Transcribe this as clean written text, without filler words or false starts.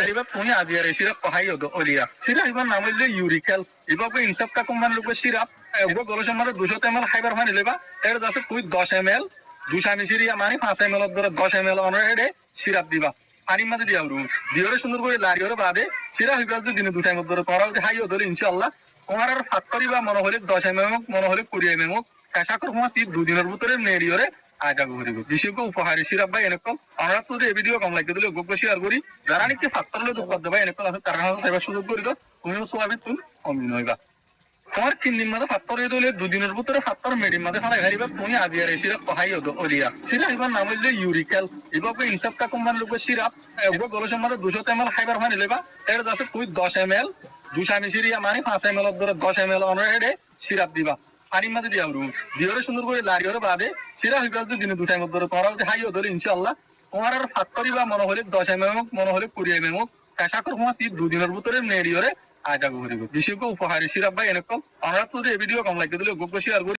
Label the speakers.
Speaker 1: এবার তুমি আজি আর সিরাপ কহাই অলিয়া সিরাপ এবার নাম হইলে ইউরিক্যাল এবার ইনসাফটা কোম্পানি লোক সিরাপ এগুলো গলসের মধ্যে 200 ml খাইবার পানি লেবা এর যাচ্ছে তুই 10 ml দুশা মিশিরিয়া মানে 5 ml ধরে 10 ml অনরে সিরাপ দিবা পানির মাঝে দিয়া দিওরে সুন্দর করে লারিওরে বাদে সিরাপ এবার দিনে 2 টাইম ধরে করা হাই ধরে ইনশাআল্লাহ তোমার আর ফাত করিবা মনে হলে 10 ml মনে হলে 20 ml কাঁচা করবো 2 দিনের ভিতরে নেড়িওরে আগা ঘুরিব বিশেষজ্ঞ উপহারী সিরাপ ভাই এনেকল আমরা তো এই ভিডিও কম লাগে দিলে গোগ্য শেয়ার করি যারা নাকি ফাত্তর লোক দুঃখ দেবে এনেকল আছে তারা সেবার সুযোগ করি তো তুমিও সোয়াবি তুমি অমিন হইবা তোমার 3 দিন মাঝে ফাত্তর হয়ে দিলে 2 দিনের ভিতরে ফাত্তর মেডির মাঝে ফেলাই হারিবা তুমি আজি আর সিরাপ কহাই অলিয়া সিরাপ এবার নাম হইলে ইউরিক্যাল এবার ইনসাফটা কোম্পানি লোক সিরাপ এগুলো গলসের মধ্যে 200 ml খাইবার পানি লেবা এর যাচ্ছে তুই 10 ml দুশা মিশিরিয়া মানে 5 ml ধরে 10 ml অনরে সিরাপ দিবা পানির মাঝে দিয়া দিওরে সুন্দর করে লারিওরে বাদে সিরাপ এবার দিনে 2 টাইম ধরে করা হাই ধরে ইনশাআল্লাহ তোমার আর ফাত করিবা মনে হলে 10 ml মনে হলে 20 ml কাঁচা করবো 2 দিনের ভিতরে নেড়িওরে আগা ঘুরিব বিশেষজ্ঞ উপহারী সিরাপ ভাই এনেকল আমরা তো এই ভিডিও কম লাগে দিলে গোগ্য শেয়ার করি